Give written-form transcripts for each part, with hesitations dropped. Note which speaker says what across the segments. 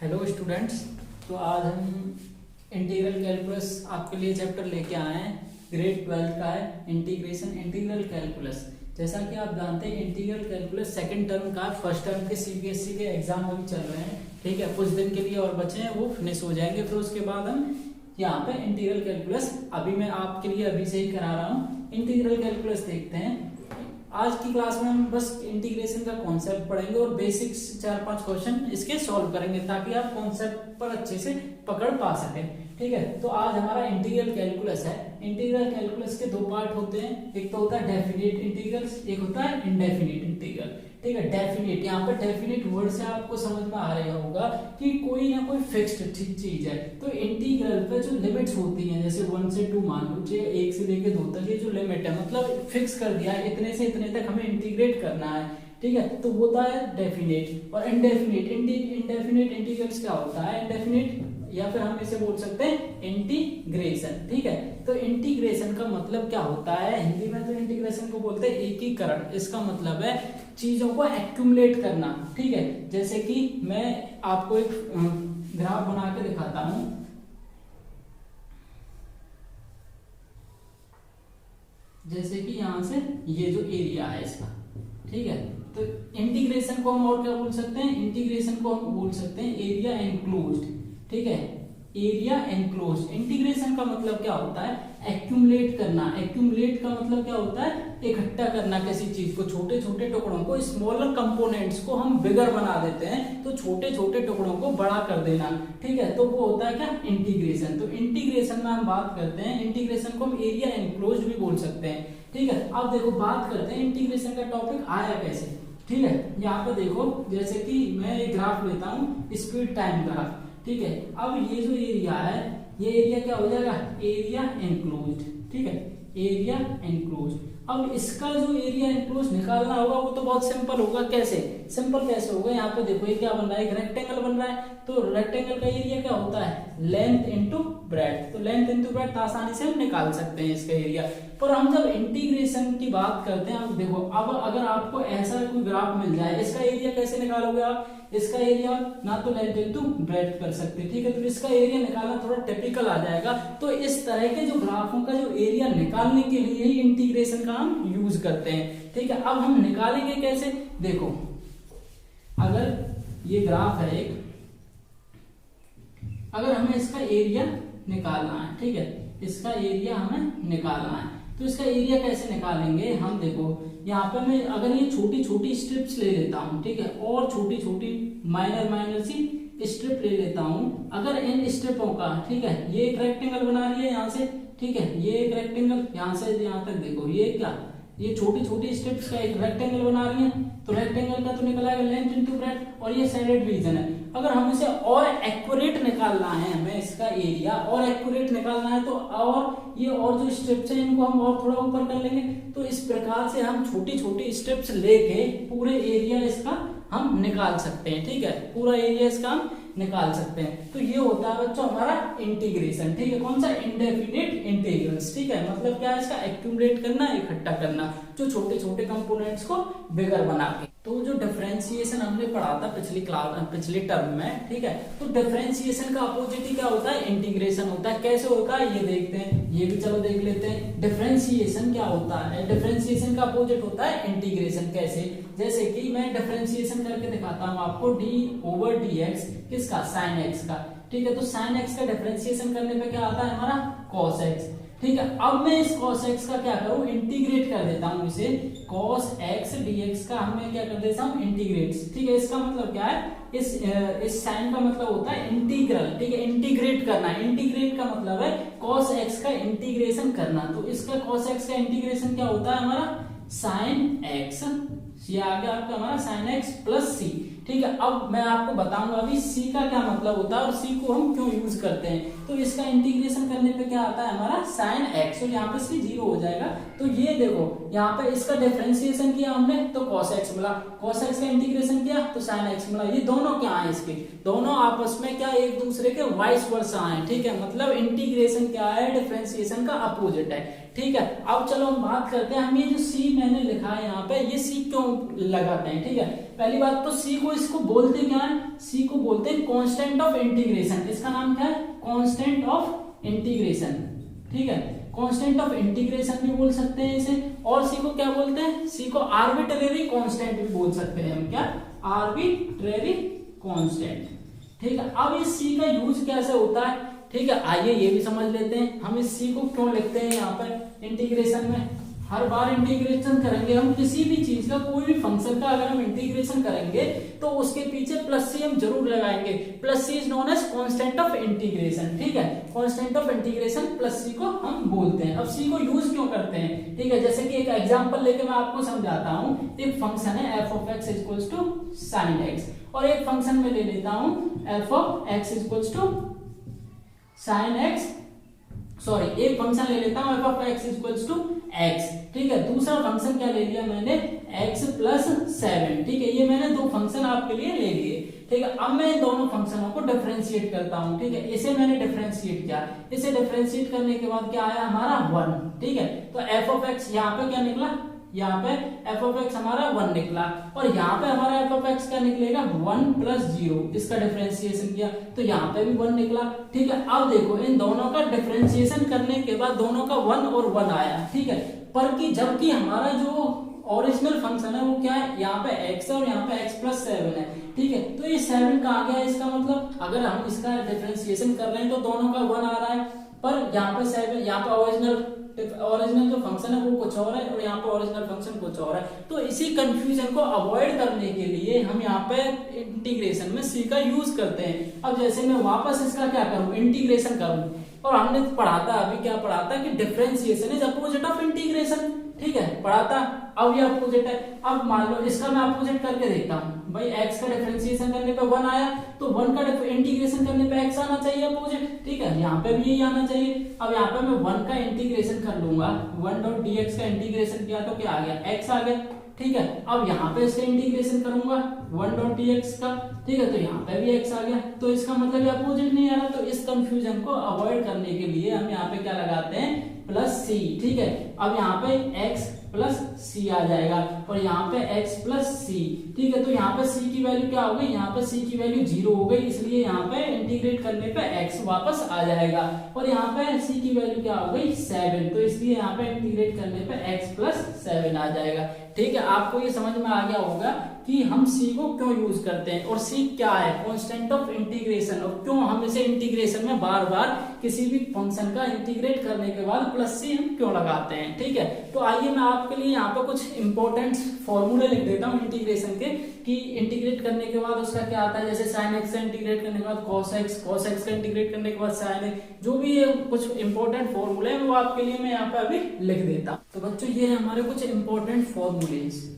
Speaker 1: Hello students. तो आज हम इंटीग्रल कैलकुलस आपके लिए चैप्टर लेके आए हैं। ग्रेड 12 का है इंटीग्रल कैलकुलस। जैसा कि आप जानते हैं इंटीग्रल कैलकुलस सेकंड टर्म का, फर्स्ट टर्म के सीबीएसई के एग्जाम अभी चल रहे हैं। ठीक है, कुछ दिन के लिए और बचे हैं, वो फिनिश हो जाएंगे। फिर उसके बाद हम यहाँ पे इंटीग्रल कैलकुलस अभी मैं आपके लिए अभी से ही करा रहा हूँ। इंटीग्रल कैलकुलस देखते हैं। आज की क्लास में हम बस इंटीग्रेशन का कॉन्सेप्ट पढ़ेंगे और बेसिक्स 4-5 क्वेश्चन इसके सॉल्व करेंगे ताकि आप कॉन्सेप्ट पर अच्छे से पकड़ पा सकें। ठीक है, तो आज हमारा इंटीग्रल कैलकुलस है। इंटीग्रल कैलकुलस के दो पार्ट होते हैं, एक तो होता है डेफिनेट इंटीग्रल, एक होता है इनडेफिनेट इंटीग्रल। ठीक है, डेफिनेट, यहाँ पर डेफिनेट वर्ड से आपको समझ में आ रहा होगा कि कोई ना कोई फिक्स्ड चीज है। तो इंटीग्रल पे जो लिमिट्स होती हैं, जैसे 1 से 2 मान लो, 1 से लेके 2 तक, ये जो लिमिट है मतलब फिक्स कर दिया है, इतने से इतने तक हमें इंटीग्रेट करना है। ठीक है, तो होता है डेफिनेट। और इनडेफिनेट इंटीग्रल्स क्या होता है? इनडेफिनेट, या फिर हम इसे बोल सकते हैं इंटीग्रेशन। ठीक है, तो इंटीग्रेशन का मतलब क्या होता है? हिंदी में तो इंटीग्रेशन को बोलते हैं एकीकरण। इसका मतलब है चीजों को एक्यूमुलेट करना। ठीक है, जैसे कि मैं आपको एक ग्राफ बना के दिखाता हूं। जैसे कि यहां से ये जो एरिया है इसका, ठीक है, तो इंटीग्रेशन को हम और क्या बोल सकते हैं? इंटीग्रेशन को हम बोल सकते हैं एरिया एनक्लोज्ड। ठीक है, एरिया एनक्लोज्ड। इंटीग्रेशन का मतलब क्या होता है? एक्यूमुलेट करना। एक्यूमुलेट का मतलब क्या होता है? इकट्ठा करना किसी चीज को, छोटे छोटे टुकड़ों को, स्मॉलर कंपोनेंट्स को हम बिगर बना देते हैं, तो छोटे छोटे टुकड़ों को बड़ा कर देना। ठीक है, तो वो होता है क्या? इंटीग्रेशन। तो इंटीग्रेशन में हम बात करते हैं, इंटीग्रेशन को हम एरिया एनक्लोज्ड भी बोल सकते हैं। ठीक है, अब देखो बात करते हैं इंटीग्रेशन का टॉपिक आया कैसे। ठीक है, यहाँ पे देखो, जैसे कि मैं एक ग्राफ लेता हूँ, स्पीड टाइम ग्राफ। ठीक है, अब ये जो एरिया है, ये एरिया क्या हो जाएगा? Area enclosed. ठीक है, एरिया एनक्लोज्ड। अब इसका जो एरिया एनक्लोज निकालना होगा वो तो बहुत सिंपल होगा। कैसे? सिंपल कैसे होगा? यहाँ पे देखो, ये क्या बन रहा है? एक रेक्टेंगल बन रहा है। तो रेक्टेंगल का एरिया क्या होता है? Length into breadth. तो लेंथ इंटू ब्रेड्थ आसानी से हम निकाल सकते हैं इसका एरिया। पर हम जब इंटीग्रेशन की बात करते हैं, अब देखो, अब अगर आपको ऐसा कोई ग्राफ मिल जाए, इसका एरिया कैसे निकालोगे आप? इसका एरिया ना तो लेंथ इंटू ब्रेड्थ कर सकते। ठीक है, तो इसका एरिया निकालना थोड़ा टिपिकल आ जाएगा। तो इस तरह के जो ग्राफों का जो एरिया निकालने के लिए ही इंटीग्रेशन का हम यूज करते हैं। ठीक है, अब हम निकालेंगे कैसे? देखो, अगर ये ग्राफ है एक, अगर हमें इसका एरिया निकालना है, ठीक है, इसका एरिया हमें निकालना है, तो इसका एरिया कैसे निकालेंगे हम? देखो, यहाँ पे मैं अगर ये छोटी छोटी स्ट्रिप्स ले लेता हूँ, ठीक है, और छोटी छोटी माइनर सी स्ट्रिप ले लेता हूँ। अगर इन स्ट्रिपों का, ठीक है, ये एक रेक्टेंगल बना रही है यहाँ से, ठीक है, ये एक रेक्टेंगल यहाँ से यहाँ तक, देखो ये क्या, ये छोटी छोटी स्ट्रिप्स का एक रेक्टेंगल बना रही है। तो रेक्टेंगल का तो निकला है लेंथ इंटू ब्रेड्थ, और ये सैडेड रीजन है। अगर हम इसे और एक्यूरेट निकालना है, हमें इसका एरिया और एक्यूरेट निकालना है, तो और ये और जो स्ट्रिप्स हैं इनको हम और थोड़ा ऊपर कर लेंगे। तो इस प्रकार से हम छोटी छोटी स्ट्रिप्स लेके पूरे एरिया इसका हम निकाल सकते हैं। ठीक है, पूरा एरिया इसका हम निकाल सकते हैं। तो ये होता है बच्चों हमारा इंटीग्रेशन। ठीक है, कौन सा? Indefinite integrals. ठीक है, मतलब क्या है इसका? एक्यूमुलेट करना, इकट्ठा करना, जो छोटे छोटे कंपोनेंट्स को बिगर बना के। तो जो डिफरेंशिएशन हमने पढ़ा था पिछले टर्म में, ठीक है, तो डिफरेंशिएशन का अपोजिट ही क्या होता है? इंटीग्रेशन होता है। कैसे होता है ये देखते हैं, ये भी चलो देख लेते हैं। डिफरेंशिएशन क्या होता है? डिफरेंशिएशन का अपोजिट होता है इंटीग्रेशन। कैसे? जैसे कि मैं डिफरेंशिएशन करके दिखाता हूं आपको, d/dx किसका? sin x का। ठीक है, तो sin x का डिफरेंशिएशन करने पे क्या आता है हमारा? cos x। ठीक है, अब मैं इस cos x का क्या करूं? इंटीग्रेट कर देता हूं इसे। cos x dx का हमें क्या कर देता हूं? इंटीग्रेट। ठीक है, इसका मतलब क्या है? इस साइन का मतलब होता है इंटीग्रल। ठीक है, इंटीग्रेट करना। इंटीग्रेट का मतलब है cos x का इंटीग्रेशन करना। तो इसका cos x का इंटीग्रेशन क्या होता है हमारा? sin x। ये आ गया आपका हमारा sin x प्लस c। ठीक है, अब मैं आपको बताऊंगा अभी c का क्या मतलब होता है और c को हम क्यों यूज करते हैं। तो इसका इंटीग्रेशन करने पे क्या आता है हमारा? sin x, और यहाँ पे c 0 हो जाएगा। तो ये देखो, यहाँ पे इसका डिफरेंशिएशन किया हमने तो cos x मिला, cos x का इंटीग्रेशन किया तो sin x मिला। ये दोनों क्या है? इसके दोनों आपस में क्या एक दूसरे के वाइस वर्सा है। ठीक है, मतलब इंटीग्रेशन क्या है? डिफरेंशिएशन का अपोजिट है। ठीक है। अब चलो हम बात करते हैं, हम ये जो सी मैंने लिखा है यहाँ पे, ये सी क्यों लगाते हैं, ठीक है। पहली बात तो सी को, इसको बोलते क्या है, सी को बोलते हैं कांस्टेंट ऑफ इंटीग्रेशन। इसका नाम क्या है, कांस्टेंट ऑफ इंटीग्रेशन, ठीक है। कांस्टेंट ऑफ इंटीग्रेशन भी बोल सकते हैं इसे, और सी को क्या बोलते हैं, सी को आर्बिट्रेरी कांस्टेंट भी बोल सकते हैं हम, क्या, आर्बिट्रेरी कांस्टेंट, ठीक है। अब इस सी का यूज कैसे होता है, ठीक है, आइए ये भी समझ लेते हैं। हम इस सी को क्यों लिखते हैं यहाँ पर इंटीग्रेशन में। हर बार इंटीग्रेशन करेंगे हम किसी भी चीज का, कोई भी फंक्शन का अगर हम इंटीग्रेशन करेंगे तो उसके पीछे प्लस सी हम जरूर लगाएंगे। Plus C is known as constant of integration, ठीक है। Constant of integration plus C को हम बोलते हैं। अब सी को यूज क्यों करते हैं, ठीक है, जैसे कि एक एग्जांपल लेके मैं आपको समझाता हूँ। एक फंक्शन है f of x equals to sine x, और एक फंक्शन में ले लेता हूँ f of x equals to sine x, sorry एक फंक्शन ले लेता हूं f of x equals to x, ठीक है। दूसरा फंक्शन क्या ले लिया मैंने, एक्स प्लस 7, ठीक है। ये मैंने दो फंक्शन आपके लिए ले लिए, ठीक है। अब मैं इन दोनों फंक्शनों को डिफरेंशिएट करता हूं, ठीक है। इसे मैंने डिफरेंशिएट किया, इसे डिफरेंशिएट करने के बाद क्या आया हमारा 1, ठीक है। तो एफ ऑफ एक्स यहाँ पे क्या निकला, यहाँ पे एफ ऑफ एक्स हमारा 1 निकला, और यहाँ पे हमारा एफ ऑफ एक्स क्या निकलेगा 1 प्लस 0, इसका डिफरेंशिएशन किया तो यहाँ पे भी 1 निकला, ठीक है। अब देखो इन दोनों का डिफरेंशिएशन करने के बाद दोनों का 1 और 1 आया, ठीक है। पर कि जबकि हमारा जो ओरिजिनल फंक्शन है वो क्या है, यहाँ पे x है और यहाँ पे x प्लस 7 है, ठीक है। तो ये 7 कहाँ गया, इसका मतलब अगर हम इसका डिफरेंशिएशन कर रहे हैं तो दोनों का 1 आ रहा है, पर यहाँ पे 7, यहाँ पे ओरिजिनल जो फंक्शन है वो कुछ और है और यहाँ पे ओरिजिनल फंक्शन कुछ और है। तो इसी कंफ्यूजन को अवॉइड करने के लिए हम यहाँ पे इंटीग्रेशन में सी का यूज करते हैं। अब जैसे मैं वापस इसका क्या करूं, इंटीग्रेशन करूं, और हमने पढ़ा था अभी, क्या पढ़ा था कि differentiation is opposite of integration, ठीक है, पढ़ा था। अब ये अपोजिट है, अब मान लो इसका मैं अपोजिट करके देखता हूँ भाई, x का डिफरेंशिएशन करने पे 1 आया तो 1 का इंटीग्रेशन करने पे x आना चाहिए अपोजिट, ठीक है। यहाँ पे भी यही आना चाहिए। अब यहाँ पे मैं 1 का इंटीग्रेशन कर लूंगा, 1.dx का इंटीग्रेशन किया तो क्या आ गया, x आ गया, ठीक है। अब यहाँ पे इसका इंटीग्रेशन करूंगा 1.dx का, ठीक है, तो यहाँ पे भी x आ गया, तो इसका मतलब ये अपोजिट नहीं आ रहा। तो इस कंफ्यूजन को अवॉइड करने के लिए हम यहाँ पे क्या लगाते हैं, प्लस सी, ठीक है। अब यहाँ पे x प्लस सी आ जाएगा और यहाँ पे x प्लस सी, ठीक है। तो यहाँ पे c की वैल्यू क्या हो गई, यहाँ पे c की वैल्यू 0 हो गई, इसलिए यहाँ पे इंटीग्रेट करने पे x वापस आ जाएगा, और यहाँ पे c की वैल्यू क्या हो गई 7, तो इसलिए यहाँ पे इंटीग्रेट करने पे x प्लस 7 आ जाएगा, ठीक है। आपको ये समझ में आ गया होगा कि हम c को क्यों यूज करते हैं, और c क्या है, कांस्टेंट ऑफ इंटीग्रेशन, और क्यों हम इसे इंटीग्रेशन में बार बार किसी भी फंक्शन का इंटीग्रेट करने के बाद प्लस सी हम क्यों लगाते हैं, ठीक है। तो आइए मैं आपके लिए यहाँ पे कुछ इंपॉर्टेंट फॉर्मूले लिख देता हूँ इंटीग्रेशन के, कि इंटीग्रेट करने के बाद उसका क्या आता है। जैसे साइन एक्स का इंटीग्रेट करने के बाद कॉस एक्स, कॉस एक्स का इंटीग्रेट करने के बाद साइन एक्स, जो भी कुछ इंपॉर्टेंट फॉर्मूले हैं वो आपके लिए मैं यहाँ पे अभी लिख देता हूँ। तो बच्चों ये है हमारे कुछ इंपॉर्टेंट फॉर्मूले,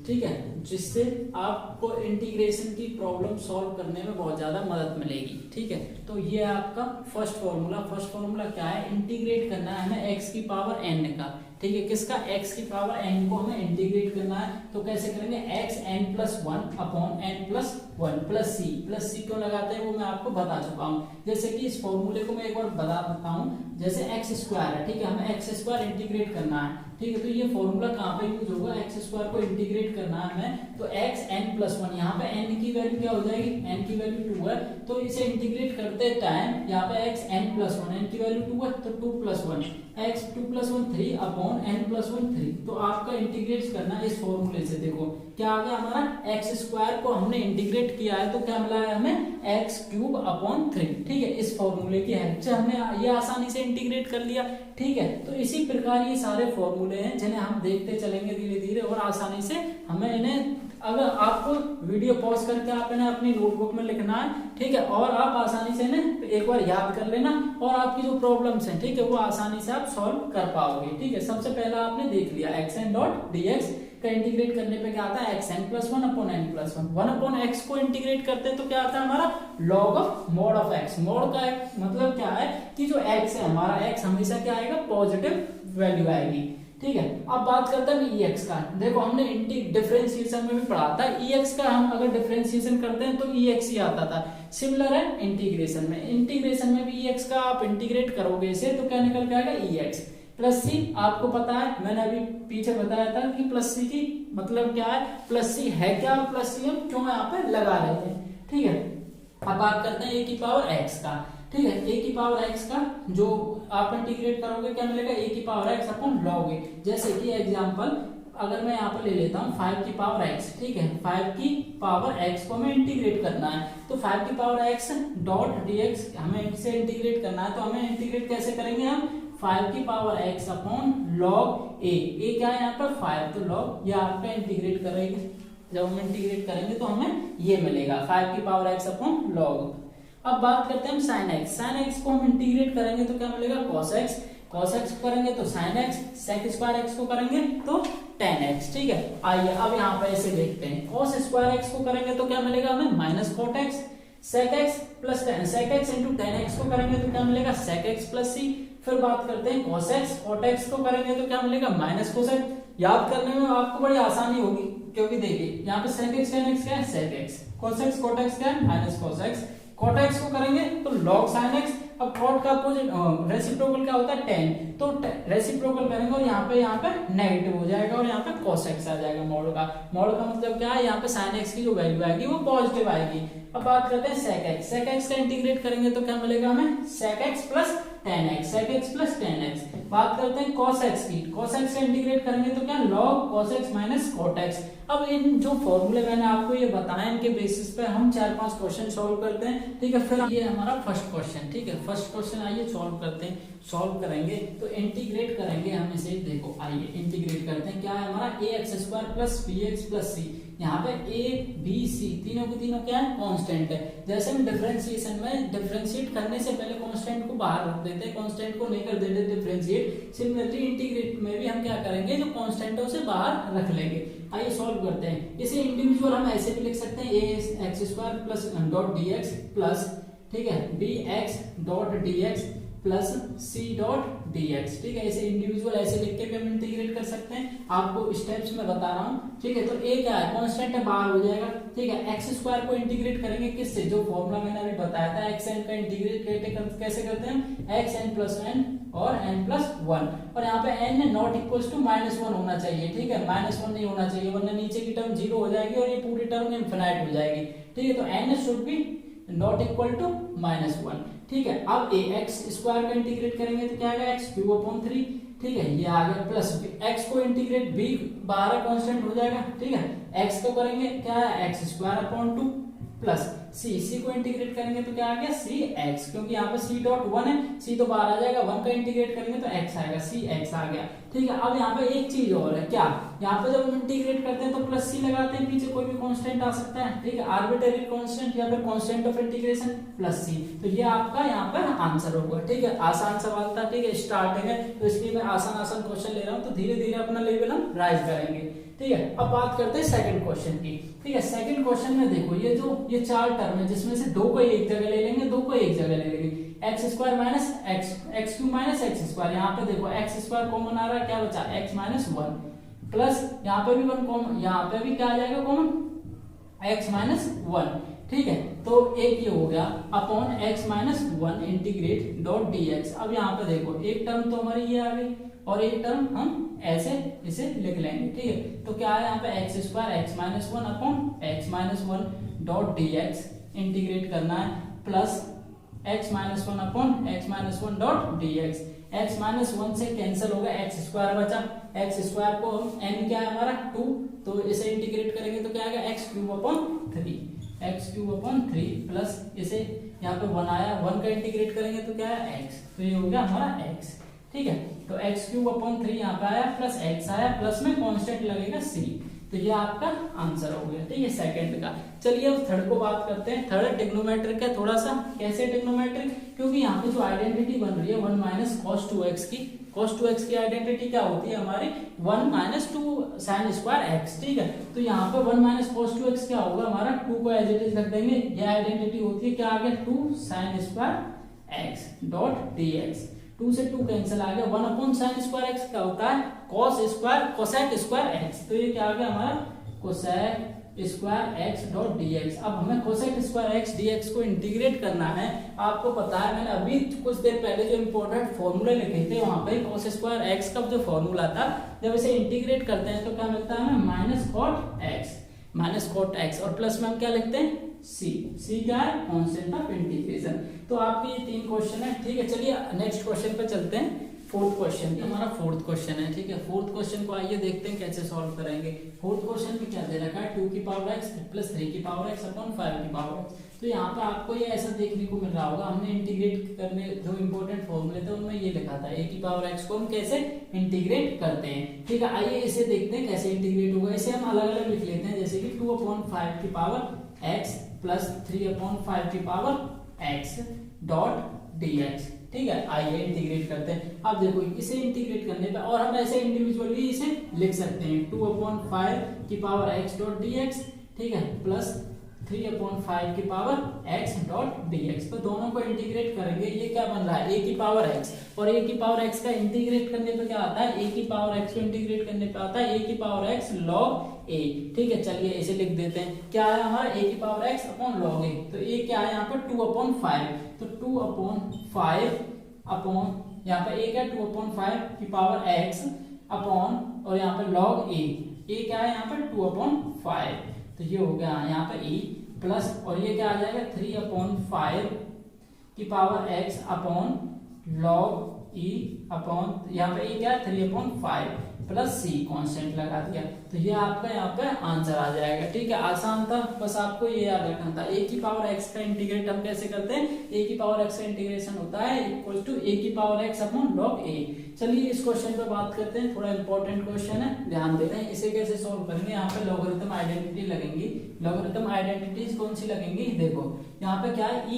Speaker 1: ठीक है, जिससे आपको इंटीग्रेशन की प्रॉब्लम सॉल्व करने में बहुत ज्यादा मदद मिलेगी, ठीक है। तो ये है आपका फर्स्ट फॉर्मूला। फर्स्ट फॉर्मूला क्या है, इंटीग्रेट करना है हमें x की पावर n का, ठीक है। किसका, x की पावर n को हमें इंटीग्रेट करना है, तो कैसे करेंगे, x n plus 1 upon n plus 1 plus C. Plus C क्यों लगाते हैं वो मैं आपको बता चुका हूँ। जैसे कि इस फॉर्मूले को मैं एक बार बता देता हूँ, जैसे एक्स स्क्वायर है, ठीक है, हमें एक्स स्क्वायर इंटीग्रेट करना है, ठीक है। तो ये फॉर्मूला कहाँ पे यूज होगा, एक्स स्क्वायर को इंटीग्रेट करना है हमें, तो एक्स n प्लस 1, यहाँ पे n की वैल्यू क्या हो जाएगी, n की वैल्यू 2 है, तो इसे इंटीग्रेट करते टाइम यहाँ पे एक्स n प्लस 1, n की वैल्यू 2 है तो 2 plus 1, x 2 plus 1 3 upon n plus 1 3। तो आपका इंटीग्रेट करना है इस फॉर्मूले से। देखो क्या आ गया हमारा, एक्स स्क्वायर को हमने इंटीग्रेट किया है तो क्या मिला है हमें, एक्स क्यूब अपॉन 3, ठीक है। इस फॉर्मूले की हेल्प से हमने ये आसानी से इंटीग्रेट कर लिया, ठीक है। तो इसी प्रकार ये सारे फॉर्मूले हैं जिन्हें हम देखते चलेंगे धीरे धीरे, और आसानी से हमें इन्हें, अगर आपको वीडियो पॉज करके आप इन्हें अपनी नोटबुक में लिखना है, ठीक है, और आप आसानी से इन्हें एक बार याद कर लेना, और आपकी जो प्रॉब्लम्स हैं, ठीक है, वो आसानी से आप सॉल्व कर पाओगे, ठीक है। सबसे पहला आपने देख लिया xn डॉट dx का इंटीग्रेट करने पे क्या आता है, xn plus 1 upon n plus 1, 1 upon x को इंटीग्रेट करते हैं तो क्या आता है हमारा, log of mod of x। Mod का मतलब क्या है कि जो x है हमारा, x हमेशा क्या आएगा, पॉजिटिव वैल्यू आएगी, ठीक है। अब बात करते हैं EX का। देखो हमने डिफरेंशिएशन में भी पढ़ा था, EX का हम अगर डिफरेंशिएशन करते हैं तो EX ही आता था। सिमिलर है इंटीग्रेशन में भी EX का आप इंटीग्रेट करोगे इसे तो क्या निकल के आएगा, EX। प्लस सी आपको पता है, मैंने अभी पीछे बताया था कि प्लस सी की मतलब क्या है, प्लस सी है क्या और प्लस सी हम क्यों यहाँ पे लगा रहे थे। ठीक है, अब बात करते हैं ए की पावर एक्स का। ठीक है, ए की पावर एक्स का जो आप इंटीग्रेट करोगे क्या मिलेगा, ए की पावर एक्स अपॉन लॉग ए। जैसे कि एग्जांपल अगर मैं यहाँ पे ले लेता हूँ 5 की पावर x, ठीक है, 5 की पावर x को हमें इंटीग्रेट करना है, तो 5 की पावर x डॉट dx हमें इसे इंटीग्रेट करना है, तो हमें इंटीग्रेट कैसे करेंगे हम, 5 की पावर x अपॉन लॉग ए क्या है यहाँ पर 5, तो लॉग ये आपका इंटीग्रेट करेंगे, जब हम इंटीग्रेट करेंगे तो हमें ये मिलेगा 5 की पावर x अपॉन लॉग। अब बात करते हैं हम साइन x को हम इंटीग्रेट करेंगे तो क्या मिलेगा cos x को करेंगे तो sin x, sec square x को करेंगे तो tan x। ठीक है, आइए अब यहाँ पे ऐसे देखते हैं, cos स्क्वायर x को करेंगे तो क्या मिलेगा हमें minus cot x, sec x plus sec x into tan x को करेंगे तो क्या मिलेगा sec x प्लस c। फिर बात करते हैं cos x cot x को करेंगे तो क्या मिलेगा माइनस cos x। याद करने में आपको बड़ी आसानी होगी क्योंकि देखिए यहाँ पे sec x tan x क्या है sec x, cos x cot x क्या है minus cos x, cot x को करेंगे तो log sin x। अब cot का अपोजिट रेसिप्रोकल क्या होता है tan, तो रेसिप्रोकल करेंगे और यहाँ पे नेगेटिव हो जाएगा और यहाँ पे cos x आ जाएगा। मॉड का मतलब क्या है, यहाँ पे sin x की जो वैल्यू आएगी वो पॉजिटिव आएगी। अब बात करते हैं sec x का इंटीग्रेट करेंगे तो क्या मिलेगा हमें sec x plus tan x। बात करते हैं cos x की, cos x का इंटीग्रेट करेंगे तो क्या log cos x minus cot x। अब इन जो फॉर्मूले मैंने आपको ये बताया इनके बेसिस पे हम 4-5 क्वेश्चन सॉल्व करते हैं। ठीक है, फिर ये हमारा फर्स्ट क्वेश्चन। ठीक है, फर्स्ट क्वेश्चन आइए सॉल्व करते हैं। सॉल्व करेंगे तो इंटीग्रेट करेंगे हम इसे, देखो आइए इंटीग्रेट करते हैं। क्या है हमारा A x square plus B x plus C, यहाँ पे ए बी सी तीनों के तीनों क्या है कांस्टेंट है। जैसे हम डिफरेंशिएशन में डिफरेंशिएट करने से पहले कांस्टेंट को बाहर रख देते हैं, कांस्टेंट को नहीं कर देते डिफरेंशिएट। सिमिलरली इंटीग्रेट में भी हम क्या करेंगे, जो कांस्टेंट है उसे बाहर रख लेंगे। आइए सॉल्व करते हैं इसे। इंडिविजुअल हम ऐसे भी लिख सकते हैं, A x square plus dot D x plus, ठीक है, B x dot D x plus C dot D x. ठीक है, इसे इंडिविजुअल ऐसे लिख के भी हम इंटीग्रेट कर सकते हैं, आपको स्टेप्स में बता रहा हूँ। ठीक है, तो ए क्या है कांस्टेंट है, बाहर हो जाएगा। ठीक है, एक्स स्क्वायर को इंटीग्रेट करेंगे किससे, जो फॉर्मूला मैंने अभी बताया था एक्स एन का इंटीग्रेट कैसे करते हैं, एक्स एन प्लस एन और n प्लस 1, और यहाँ पे n नॉट इक्वल टू -1 होना चाहिए। ठीक है, -1 नहीं होना चाहिए वरना नीचे की टर्म 0 हो जाएगी और ये पूरी टर्म इनफिनाइट हो जाएगी। ठीक है, तो n should be not equal to -1। ठीक है, अब ए एक्स स्क्वायर का इंटीग्रेट करेंगे तो क्या आएगा x क्यूब अपॉन 3। ठीक है, ये आ गया प्लस x को इंटीग्रेट b बाहर कांस्टेंट हो जाएगा। ठीक है, x को करेंगे क्या है x square upon 2 plus C को इंटीग्रेट करेंगे तो क्या आ गया सी एक्स, क्योंकि यहाँ पे सी डॉट 1 है, सी तो बाहर आ जाएगा, 1 का इंटीग्रेट करेंगे तो एक्स आएगा, सी एक्स आ गया। ठीक है, अब यहाँ पे एक चीज और है, क्या, यहाँ पे जब हम इंटीग्रेट करते हैं तो प्लस सी लगाते हैं, पीछे कोई भी कांस्टेंट आ सकता है। ठीक है, आर्बिट्ररी कांस्टेंट या फिर कांस्टेंट ऑफ इंटीग्रेशन प्लस सी, तो ये आपका यहाँ पर आंसर होगा। ठीक है, आसान सवाल था। ठीक है, स्टार्टिंग है तो इसलिए मैं आसान क्वेश्चन ले रहा हूँ, तो धीरे धीरे अपना लेवल हम राइज करेंगे। ठीक है, अब बात करते हैं सेकंड क्वेश्चन की। ठीक है, सेकंड क्वेश्चन में देखो ये 4 टर्म है, जिसमें से 2 को एक जगह ले लेंगे, 2 को एक जगह ले लेंगे। X square minus x cube minus x square, यहाँ पे देखो एक्स स्क्वायर कॉमन आ रहा है, क्या बचा एक्स माइनस 1 प्लस यहाँ पे भी 1 कॉमन, यहाँ पे भी क्या आ जाएगा कॉमन एक्स माइनस 1। ठीक है, तो एक ये हो गया upon x minus 1 integrate dot D x. अब यहाँ पे देखो एक टर्म तो हमारी ये आ गई और एक टर्म हम ऐसे इसे लिख लेंगे। ठीक है, तो क्या है यहाँ पे x square x minus 1 upon x minus 1 dot D x integrate करना है plus x minus 1 upon x minus 1 dot D x. X minus 1 से कैंसिल होगा, एक्स स्क्वायर बचा, एक्स स्क्वायर को हम n क्या है हमारा 2, तो इसे इंटीग्रेट करेंगे तो क्या आएगा एक्स क्यूब अपॉन 3 प्लस इसे यहाँ पे 1 आया, 1 का इंटीग्रेट करेंगे तो क्या है x, तो ये हो गया हमारा x। ठीक है, तो x क्यूब अपॉन 3 यहाँ पे आया प्लस x आया, प्लस में कांस्टेंट लगेगा c, तो ये आपका आंसर हो गया। ठीक है, सेकंड का। चलिए अब थर्ड को बात करते हैं। थर्ड ट्रिग्नोमेट्रिक है, थोड़ा सा कैसे ट्रिग्नोमेट्रिक, क्योंकि यहाँ पे जो आइडेंटिटी बन रही है 1 माइनस cos 2x की, cos 2x की आइडेंटिटी क्या होती है हमारी 1 माइनस 2 sin स्क्वायर x। ठीक है, तो यहाँ पे 1 माइनस cos 2x क्या होगा हमारा 2 को एज इट इज रख देंगे, ये आइडेंटिटी होती है क्या आ गया 2 sin square x dot dx। 2 से 2 कैंसिल आ गया, 1 अपॉन sin स्क्वायर x क्या होता है cos square cosec square x, तो ये क्या आ गया हमारा cosec square x dot D x. अब हमें cosec square x D x को इंटीग्रेट करना है। आपको पता है मैंने अभी कुछ देर पहले जो इंपॉर्टेंट फॉर्मूले लिखे थे वहां पे कोस स्क्वायर एक्स का जो फॉर्मूला था, जब इसे इंटीग्रेट करते हैं तो क्या मिलता है हमें माइनस कॉट एक्स और प्लस में हम क्या लिखते हैं सी क्या है कांस्टेंट ऑफ इंटीग्रेशन। तो आपके ये 3 क्वेश्चन है, ठीक है। चलिए नेक्स्ट क्वेश्चन पे चलते हैं। फोर्थ क्वेश्चन हमारा फोर्थ क्वेश्चन है, ठीक है। फोर्थ क्वेश्चन को आइए देखते हैं कैसे सॉल्व करेंगे। फोर्थ क्वेश्चन में क्या दे रखा है 2 की पावर x प्लस 3 की पावर x अपॉन 5 की पावर x। तो यहाँ पे आपको ये ऐसा देखने को मिल रहा होगा, हमने इंटीग्रेट करने जो इंपॉर्टेंट फॉर्मूले थे उनमें ये लिखा था a की पावर x को हम कैसे इंटीग्रेट करते हैं, ठीक है। आइए इसे देखते हैं कैसे इंटीग्रेट होगा। इसे हम अलग अलग लिख लेते हैं, जैसे कि 2/5 की पावर x प्लस 3/5 की पावर x डॉट dx, ठीक है। आइए इंटीग्रेट करते हैं। अब देखो इसे इंटीग्रेट करने पे और हम ऐसे इंडिविजुअली इसे लिख सकते हैं 2/5 की पावर x डॉट dx, ठीक है, प्लस 3/5 की पावर x डॉट dx। तो दोनों को इंटीग्रेट करेंगे, ये क्या बन रहा है a की पावर x, और a की पावर x का इंटीग्रेट करने पे क्या आता है a की पावर x को इंटीग्रेट करने पे आता है a की पावर x log a, ठीक है। चलिए इसे लिख देते हैं, क्या है हमारा a की power x upon log a। तो a क्या है यहाँ पर 2/5, तो 2/5 अपॉन यहाँ पे a क्या 2/5 की पावर x अपॉन और यहाँ पे log a क्या है यहाँ पर 2/5, तो ये हो गया यहाँ पे e प्लस और ये क्या आ जाएगा 3/5 की power x upon log e upon यहाँ पे e क्या 3/5 प्लस c कांस्टेंट लगा दिया। तो ये आपका यहाँ पे आंसर आ जाएगा, ठीक है। आसान था, बस आपको ये याद रखना था। a की पावर x का इंटीग्रेट हम कैसे करते हैं, a की पावर x का इंटीग्रेशन होता है इक्वल टू a की power x upon log a। चलिए इस क्वेश्चन पे बात करते हैं, थोड़ा इंपॉर्टेंट क्वेश्चन है, ध्यान दे रहे हैं। इसे कैसे सोल्व करेंगे, यहाँ पे लॉगरिथम आइडेंटिटी लगेंगी। लॉगरिथम आइडेंटिटीज कौन सी लगेंगी, देखो यहाँ पे क्या है e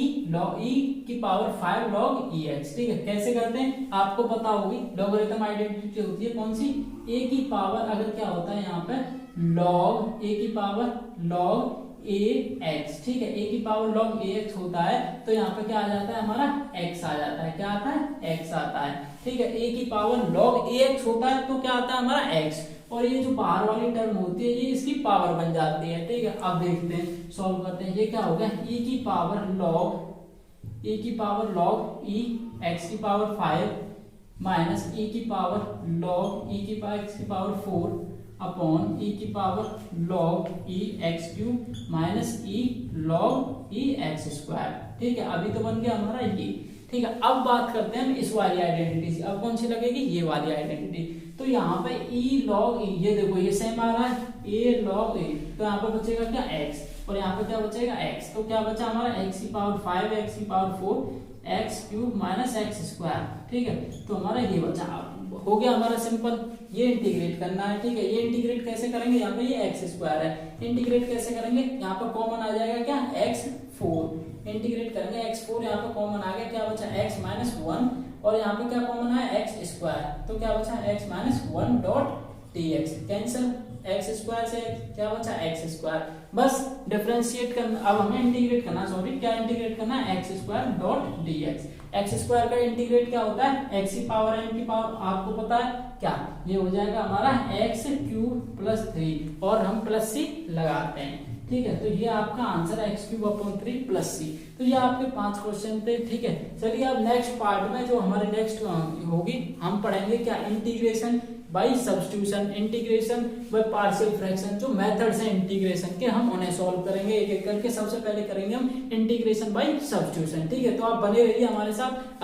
Speaker 1: की पावर 5 log ex, ठीक है। कैसे करते हैं आपको पता होगी, लॉगरिथम आइडेंटिटी होती है कौन सी, a की पावर अगर क्या होता है यहाँ पे log a की पावर log ax, ठीक है। a की पावर log ax होता है तो यहाँ पे क्या आ जाता है हमारा x आ जाता है, क्या आता है x आता है, ठीक है। a की पावर log ax होता है तो क्या आता है हमारा x, और ये जो बाहर वाली टर्म होती है ये इसकी पावर बन जाती है, ठीक है। अब देखते हैं सॉल्व करते हैं। ये क्या होगा e की पावर log e x की पावर 5 माइनस e की पावर log e की पावर x की पावर 4 अपॉन e की power log e x cube minus e log e x square, ठीक है। अभी तो बन गया हमारा ये, ठीक है। अब बात करते हैं हम इस वाली आइडेंटिटी से। अब कौन सी लगेगी, ये वाली आइडेंटिटी। तो यहाँ पे e log e, ये देखो ये सेम आ रहा है a log a, तो यहाँ पे बचेगा क्या x और यहाँ पे क्या बचेगा x। तो क्या बचा हमारा x की पावर 5 x की power 4 x cube minus x square, ठीक है। तो हमारा ये बचा, हो गया हमारा सिंपल। ये इंटीग्रेट करना है, ठीक है। ये इंटीग्रेट कैसे करेंगे, यहाँ पे ये x स्क्वायर है, इंटीग्रेट कैसे करेंगे, यहाँ पर कॉमन आ जाएगा क्या x4, इंटीग्रेट करेंगे x4, यहाँ पे कॉमन आ गया, क्या बचा x माइनस 1 और यहाँ पे क्या कॉमन है x स्क्वायर, तो क्या बचा x minus 1 dot dx, cancel x square से क्या बचा x स्क्वायर। बस डिफरेंशिएट करना, अब हमें इंटीग्रेट करना, सॉरी क्या इंटीग्रेट करना है x square dot dx। x square का इंटीग्रेट क्या होता है x की पावर n की पावर, आपको पता है क्या, ये हो जाएगा हमारा x क्यूब प्लस 3 और हम प्लस c लगाते हैं, ठीक है। तो ये आपका आंसर है x cube upon 3 plus c। तो ये आपके 5 क्वेश्चन थे, ठीक है। चलिए अब नेक्स्ट पार्ट में जो हमारे नेक्स्ट होगी हम पढ़ेंगे क्या, integration by substitution, integration by partial fraction, जो मेथड्स हैं इंटीग्रेशन के हम उन्हें सॉल्व करेंगे एक एक करके। सबसे पहले करेंगे हम इंटीग्रेशन बाय सब्स्टिट्यूशन, ठीक है। तो आप बने रहिए हमारे साथ।